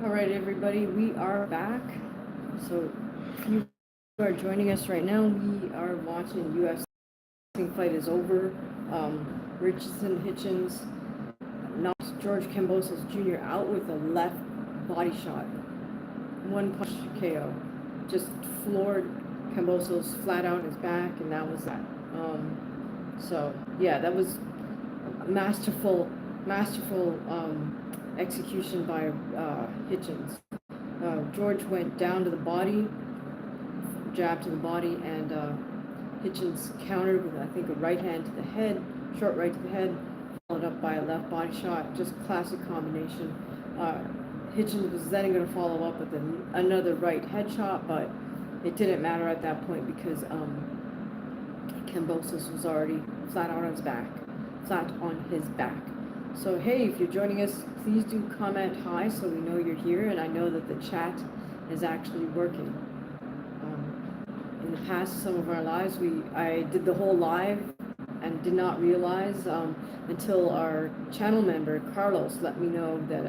All right, everybody, we are back. So if you are joining us right now, we are watching UFC fight is over. Richardson Hitchens knocked George Kambosos Jr. out with a left body shot. One punch KO. Just floored Kambosos flat out his back, and that was that. So yeah, that was masterful execution by Hitchens. George went down to the body, jab to the body, and Hitchens countered with, I think, a right hand to the head, short right to the head, followed up by a left body shot. Just classic combination. Hitchens was then going to follow up with another right head shot, but it didn't matter at that point because Kambosos was already flat on his back. So hey, if you're joining us, please do comment hi so we know you're here, and I know that the chat is actually working. In the past, some of our lives, I did the whole live and did not realize until our channel member Carlos let me know that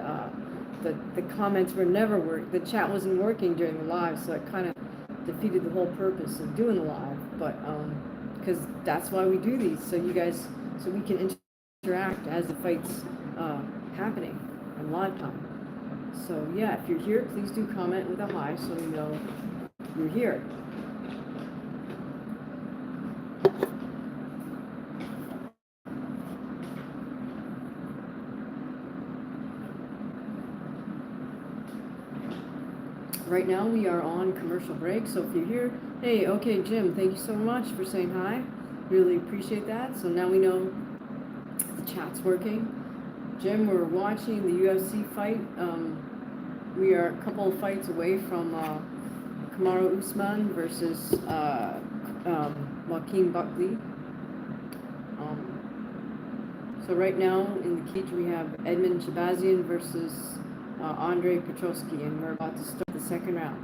the comments were never the chat wasn't working during the live, so it kind of defeated the whole purpose of doing the live. But because that's why we do these, so you guys, so we can interact as the fight's happening in live time. So yeah, if you're here, please do comment with a hi so we know you're here. Right now we are on commercial break, so if you're here, hey, okay, Jim, thank you so much for saying hi. Really appreciate that. So now we know the chat's working. Jim, we're watching the UFC fight. We are a couple of fights away from Kamaru Usman versus Joaquin Buckley. So right now in the cage we have Edmund Shabazian versus Andre Petroski, and we're about to start the second round.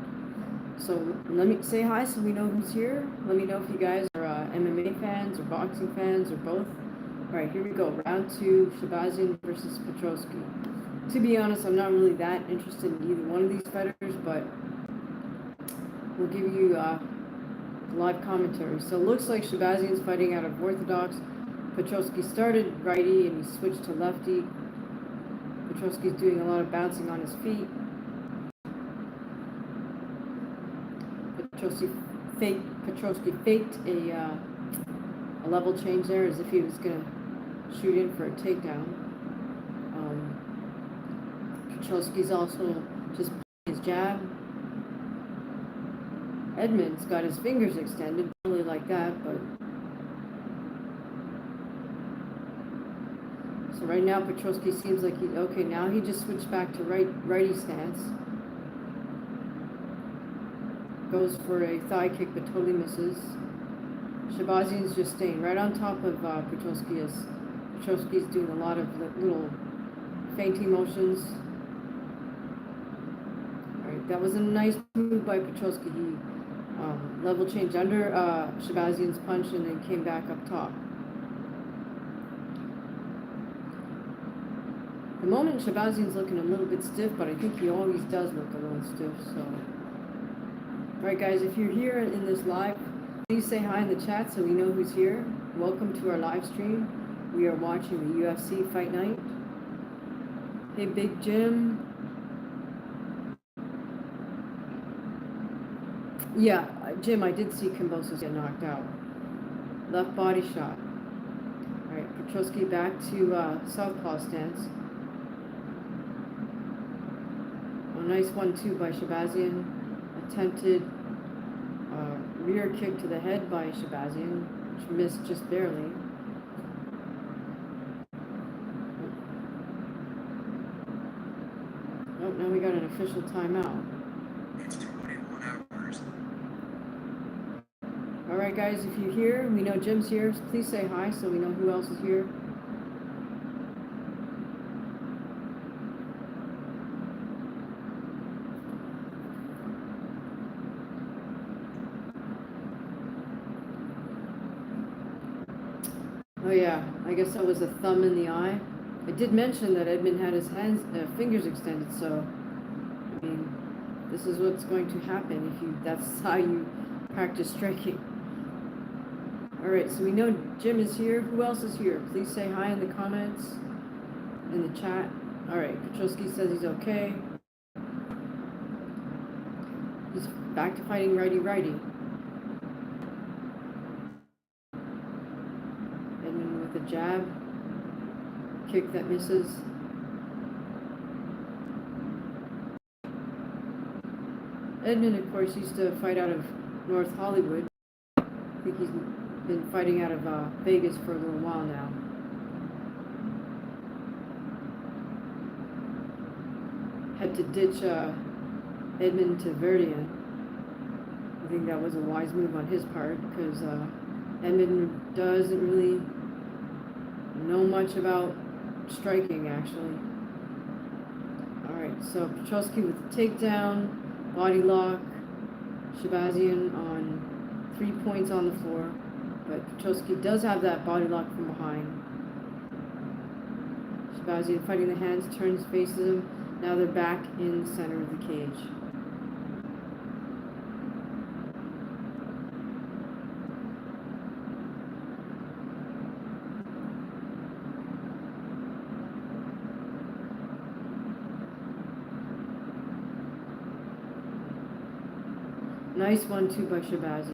So let me say hi so we know who's here. Let me know if you guys are MMA fans or boxing fans or both. All right, here we go. Round two, Shabazian versus Petroski. To be honest, I'm not really that interested in either one of these fighters, but we'll give you live commentary. So it looks like Shabazian's fighting out of orthodox. Petroski started righty and he switched to lefty. Petroski's doing a lot of bouncing on his feet. Petroski faked a level change there as if he was going to shoot in for a takedown. Petroski's also just playing his jab. Edmund's got his fingers extended, really like that, but so right now Petroski seems like he's okay. Now he just switched back to righty stance. Goes for a thigh kick but totally misses. Shabazian's just staying right on top of Petroski as Petroski's doing a lot of little feinting motions. Alright, that was a nice move by Petroski. He level changed under Shabazian's punch and then came back up top. At the moment Shabazian's looking a little bit stiff, but I think he always does look a little stiff, so. Alright guys, if you're here in this live, please say hi in the chat so we know who's here. Welcome to our live stream. We are watching the UFC Fight Night. Hey Big Jim. Yeah, Jim, I did see Kambosos get knocked out. Left body shot. Alright, Petroski back to southpaw stance. A nice 1-2 by Shabazian. Attempted rear kick to the head by Shabazian, which missed just barely. Oh, now we got an official timeout. It's 21 hours. Alright guys, if you're here, we know Jim's here, so please say hi so we know who else is here. Oh yeah, I guess that was a thumb in the eye. I did mention that Edmund had his fingers extended, so mean, this is what's going to happen if you, that's how you practice striking. Alright, so we know Jim is here. Who else is here? Please say hi in the comments, in the chat. Alright, Petrosky says he's okay. He's back to fighting righty-righty. Edmund with a jab. Kick that misses. Edmund, of course, used to fight out of North Hollywood. I think he's been fighting out of Vegas for a little while now. Had to ditch Edmund to Verdian. I think that was a wise move on his part, because Edmund doesn't really know much about striking, actually. Alright, so Petrosky with the takedown. Body lock, Shabazian on 3 points on the floor, but Petrosky does have that body lock from behind. Shabazian fighting the hands, turns, faces him. Now they're back in the center of the cage. Nice 1-2 by Shabazian.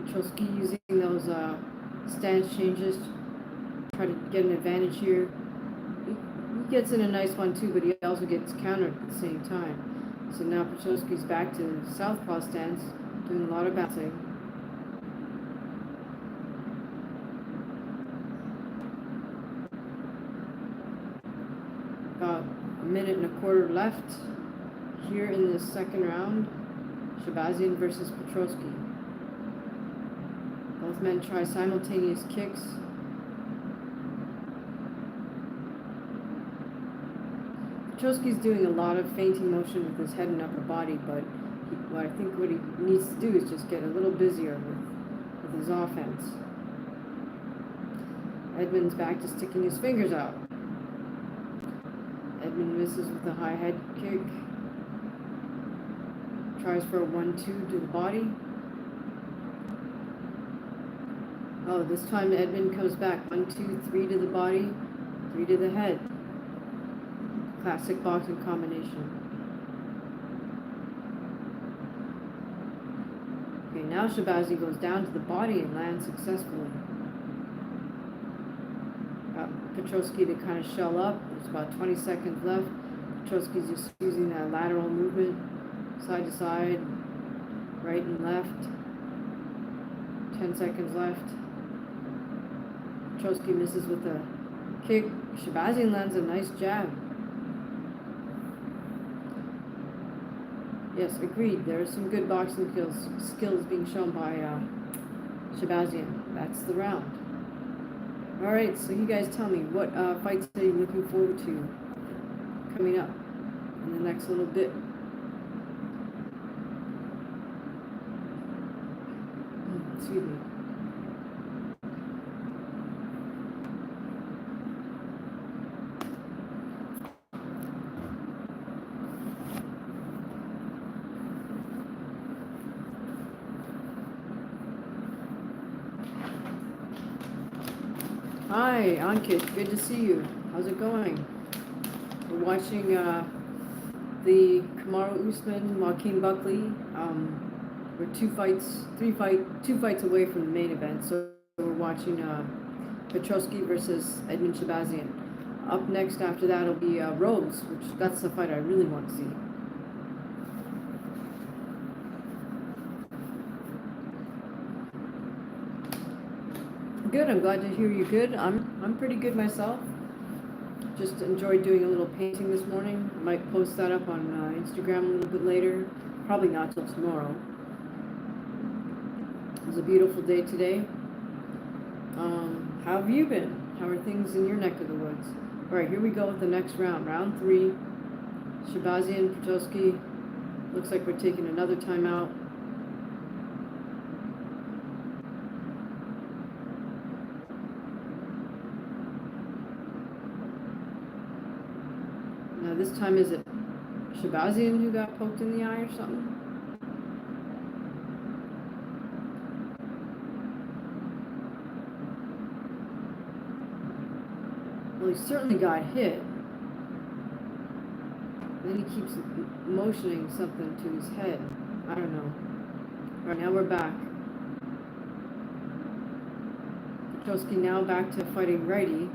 Petrosky using those stance changes to try to get an advantage here. He gets in a nice 1-2, but he also gets countered at the same time. So now Petrosky's back to southpaw stance, doing a lot of bouncing. About a minute and a quarter left here in the second round. Shabazian versus Petrosky. Both men try simultaneous kicks. Petrosky's doing a lot of feinting motion with his head and upper body, but I think what he needs to do is just get a little busier with his offense. Edmund's back to sticking his fingers out. Edmund misses with a high head kick. Tries for a 1-2 to the body. Oh, this time Edmund comes back. 1-2, 3 to the body, 3 to the head. Classic boxing combination. Okay, now Shabazian goes down to the body and lands successfully. Petrosky to kind of shell up. There's about 20 seconds left. Petrosky's just using that lateral movement, side to side, right and left. 10 seconds left. Petrosky misses with a kick. Shabazian lands a nice jab. Yes, agreed. There are some good boxing skills being shown by Shabazian. That's the round. Alright, so you guys tell me, what fights are you looking forward to coming up in the next little bit? Excuse me. Hi, Ankit. Good to see you. How's it going? We're watching the Kamaru Usman, Joaquin Buckley. We're two fights away from the main event, so we're watching Petrosky versus Edmund Shabazian. Up next after that will be Rose, which that's the fight I really want to see. Good. I'm glad to hear you're good. I'm pretty good myself. Just enjoyed doing a little painting this morning. I might post that up on Instagram a little bit later. Probably not till tomorrow. It was a beautiful day today. How have you been? How are things in your neck of the woods? All right, here we go with the next round. Round 3. Shabazian, Petrosky. Looks like we're taking another timeout. This time, is it Shabazian who got poked in the eye or something? Well, he certainly got hit. Then he keeps motioning something to his head. I don't know. Alright, now we're back. Petrosky now back to fighting righty.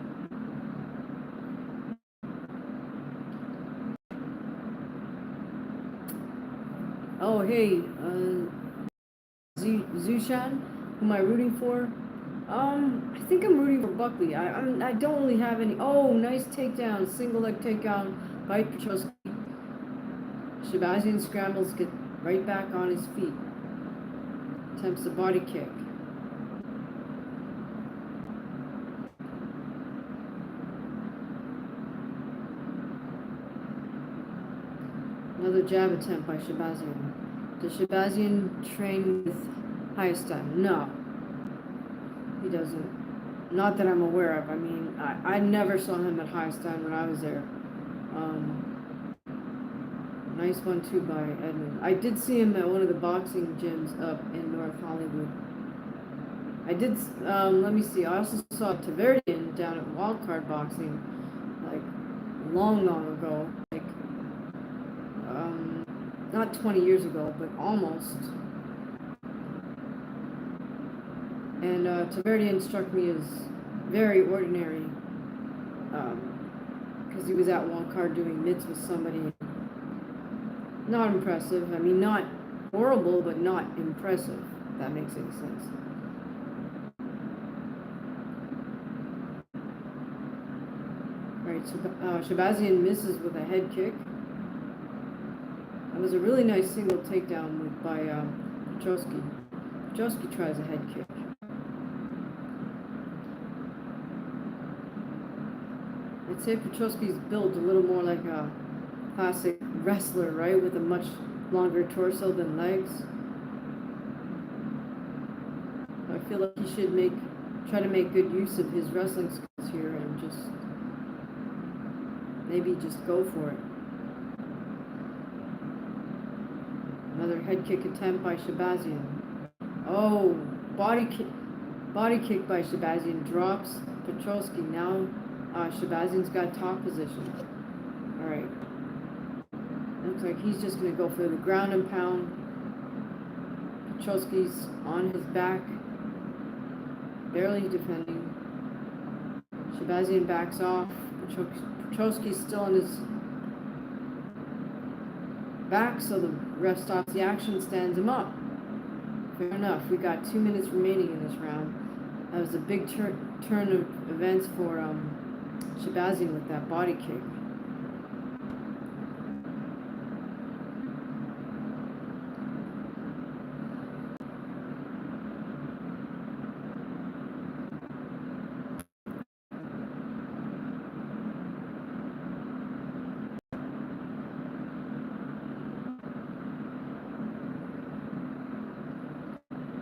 Oh, hey, Zushan, who am I rooting for? I think I'm rooting for Buckley. I don't really have any. Oh, nice takedown, single leg takedown by Petrosky. Shabazian scrambles, get right back on his feet. Attempts a body kick. Another jab attempt by Shabazian. Does Shabazian train with Hayastan? No, he doesn't. Not that I'm aware of. I mean, I never saw him at Hayastan when I was there. Nice 1-2 by Edmund. I did see him at one of the boxing gyms up in North Hollywood. I did, let me see, I also saw Taverdian down at Wildcard Boxing, like, long ago. Like, not 20 years ago, but almost. And Taverdian struck me as very ordinary, because he was at Wildcard doing mitts with somebody. Not impressive. I mean, not horrible, but not impressive, if that makes any sense. Alright, so Shabazian misses with a head kick. That was a really nice single takedown by Petrosky. Petrosky tries a head kick. I'd say Petrosky's built a little more like a classic wrestler, right, with a much longer torso than legs. I feel like he should try to make good use of his wrestling skills here and maybe just go for it. Another head kick attempt by Shabazian. Oh, body kick by Shabazian, drops Petrosky. Now Shabazian's got top position. All right. Looks like he's just going to go for the ground and pound. Petrosky's on his back, barely defending. Shabazian backs off. Petrosky's still on his back, so the ref stops the action, stands him up. Fair enough. We got 2 minutes remaining in this round. That was a big turn of events for Shabazian with that body kick.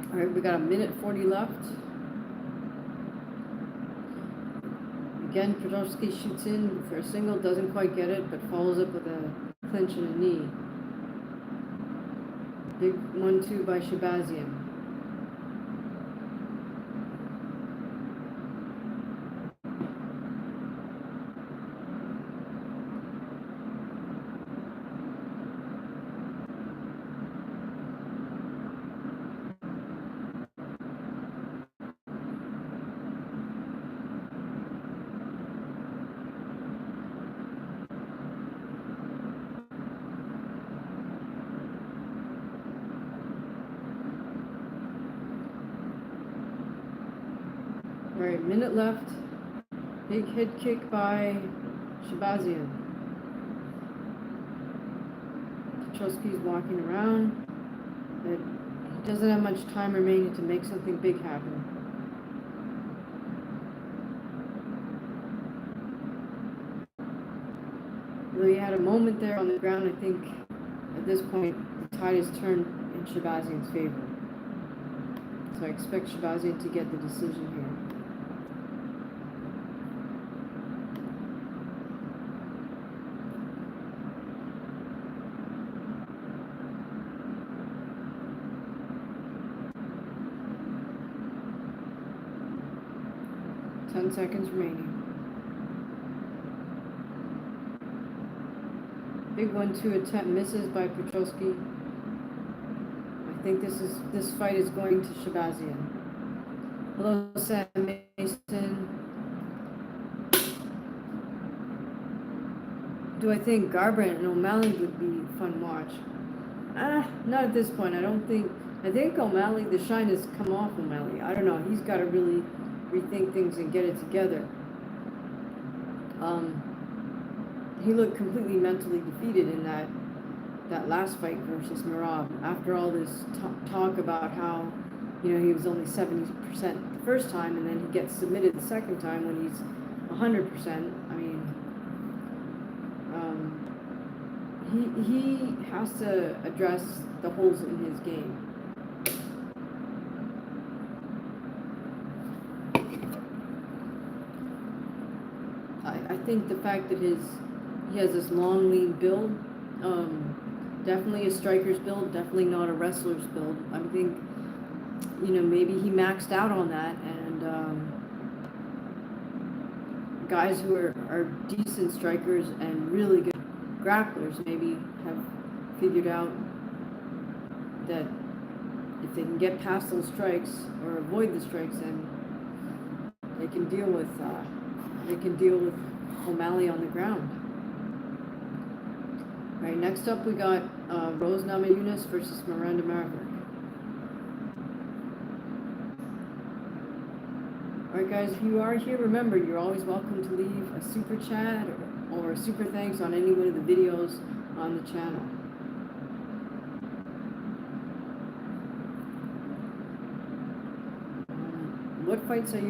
All right, we got 1:40 left. Again, Petrosky shoots in for a single, doesn't quite get it, but follows up with a clinch and a knee. Big 1-2 by Shabazian. All right, minute left. Big head kick by Shabazian. Petrosky's walking around, but he doesn't have much time remaining to make something big happen. Though he had a moment there on the ground, I think at this point the tide has turned in Shabazian's favor. So I expect Shabazian to get the decision here. 10 seconds remaining. Big 1-2 attempt misses by Petrosky. I think this fight is going to Shabazian. Hello, Sam Mason. Do I think Garbrandt and O'Malley would be a fun watch? Not at this point. I think O'Malley, the shine has come off O'Malley. I don't know. He's got to really rethink things and get it together. He looked completely mentally defeated in that last fight versus Merab. After all this talk about how, he was only 70% the first time, and then he gets submitted the second time when he's 100%. I mean, he has to address the holes in his game. I think the fact that he has this long, lean build, definitely a striker's build, definitely not a wrestler's build. I think, maybe he maxed out on that, and guys who are decent strikers and really good grapplers maybe have figured out that if they can get past those strikes or avoid the strikes, then they can deal with O'Malley on the ground. All right, next up we got Rose Namajunas versus Miranda Maverick. All right, guys, if you are here, remember you're always welcome to leave a super chat or a super thanks on any one of the videos on the channel. What fights are you